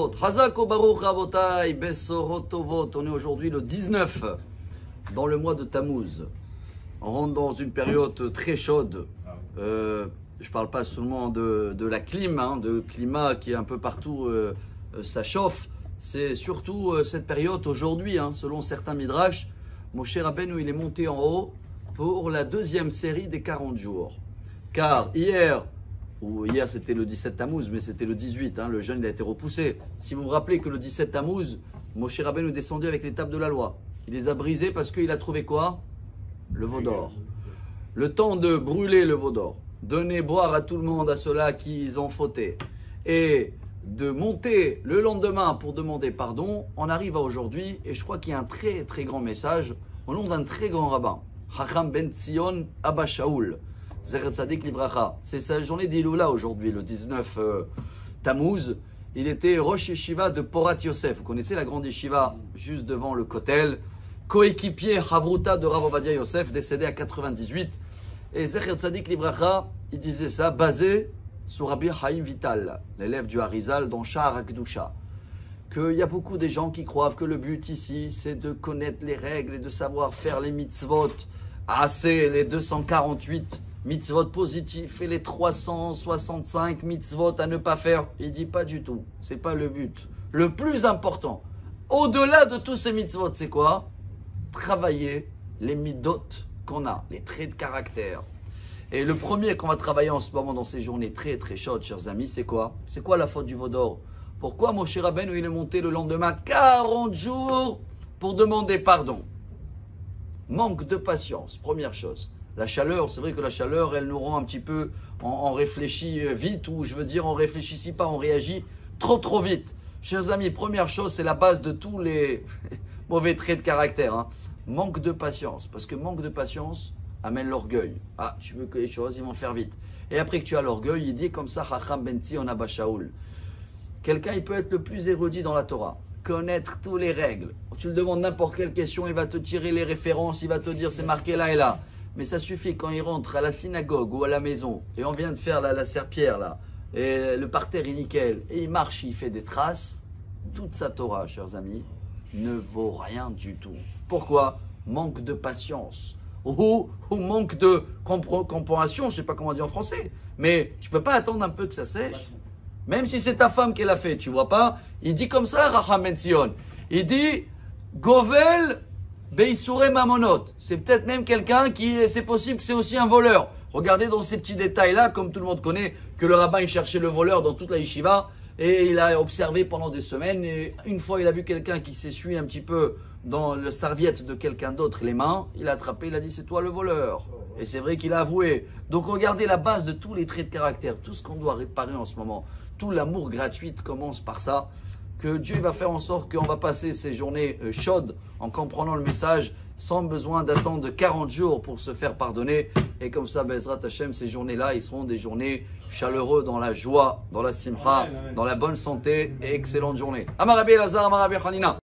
Hazako Baruch Rabotai, Besorot Tovot. On est aujourd'hui le 19 dans le mois de Tammuz. On rentre dans une période très chaude. Je ne parle pas seulement de la clim, de climat qui est un peu partout, ça chauffe. C'est surtout cette période aujourd'hui, selon certains midrash. Moshe Rabbeinu, il est monté en haut pour la deuxième série des 40 jours. Car hier c'était le 17 Tammuz, mais c'était le 18, le jeûne il a été repoussé. Si vous vous rappelez que le 17 Tammuz, Moshe Rabbeinu est descendu avec les tables de la loi. Il les a brisées parce qu'il a trouvé quoi? Le veau d'or. Le temps de brûler le veau d'or, donner boire à tout le monde, à ceux-là qui ont fauté, et de monter le lendemain pour demander pardon, on arrive à aujourd'hui, et je crois qu'il y a un très très grand message au nom d'un très grand rabbin, Chacham Ben Tzion Abba Shaul. C'est sa journée d'Iloula aujourd'hui, le 19 Tammuz. Il était Rosh Yeshiva de Porat Yosef. Vous connaissez la grande Yeshiva juste devant le Kotel. Coéquipier Havruta de Rav Ovadia Yosef, décédé à 98. Et Zecher Tzadik Libracha, il disait ça basé sur Rabbi Chaim Vital, l'élève du Harizal dans Sha'ar HaKdusha. Qu'il y a beaucoup de gens qui croient que le but ici, c'est de connaître les règles et de savoir faire les mitzvot. C'est les 248 mitzvot positifs et les 365 mitzvot à ne pas faire. Il dit pas du tout. C'est pas le but. Le plus important, au-delà de tous ces mitzvot, c'est quoi? Travailler les midot qu'on a, les traits de caractère. Et le premier qu'on va travailler en ce moment dans ces journées très très chaudes, chers amis, c'est quoi? C'est quoi la faute du veau d'or? Pourquoi Moshe Rabbeinu il est monté le lendemain 40 jours pour demander pardon? Manque de patience, première chose. La chaleur, c'est vrai que la chaleur, elle nous rend un petit peu, on réfléchit vite, ou je veux dire, on réfléchit pas, on réagit trop vite. Chers amis, première chose, c'est la base de tous les mauvais traits de caractère. Manque de patience, parce que manque de patience amène l'orgueil. Tu veux que les choses, ils vont faire vite. Et après que tu as l'orgueil, il dit comme ça, Chacham Ben Tzion Abba Shaul. Quelqu'un, il peut être le plus érudit dans la Torah, connaître toutes les règles. Tu lui demandes n'importe quelle question, il va te tirer les références, il va te dire c'est marqué là et là. Mais ça suffit quand il rentre à la synagogue ou à la maison et on vient de faire la serpillère là, et le parterre est nickel, et il marche, il fait des traces, toute sa Torah, chers amis, ne vaut rien du tout. Pourquoi? Manque de patience ou manque de compréhension, je ne sais pas comment on dit en français, mais tu ne peux pas attendre un peu que ça sèche. Même si c'est ta femme qui l'a fait, tu vois pas? Il dit comme ça, Chacham Ben Tzion. Il dit, Govel Beisure Mamonot. C'est peut-être même quelqu'un qui, c'est possible que c'est aussi un voleur. Regardez dans ces petits détails-là, comme tout le monde connaît, que le rabbin il cherchait le voleur dans toute la yeshiva, et il a observé pendant des semaines, et une fois il a vu quelqu'un qui s'essuie un petit peu dans la serviette de quelqu'un d'autre les mains, il a attrapé, il a dit c'est toi le voleur. Et c'est vrai qu'il a avoué. Donc regardez la base de tous les traits de caractère, tout ce qu'on doit réparer en ce moment. Tout l'amour gratuit commence par ça. Que Dieu va faire en sorte qu'on va passer ces journées chaudes en comprenant le message sans besoin d'attendre 40 jours pour se faire pardonner. Et comme ça, Bezrat Hashem, ces journées-là, ils seront des journées chaleureuses dans la joie, dans la simcha, dans la bonne santé et excellente journée. Amar Rabbi Elazar, Amar Rabbi Hanina.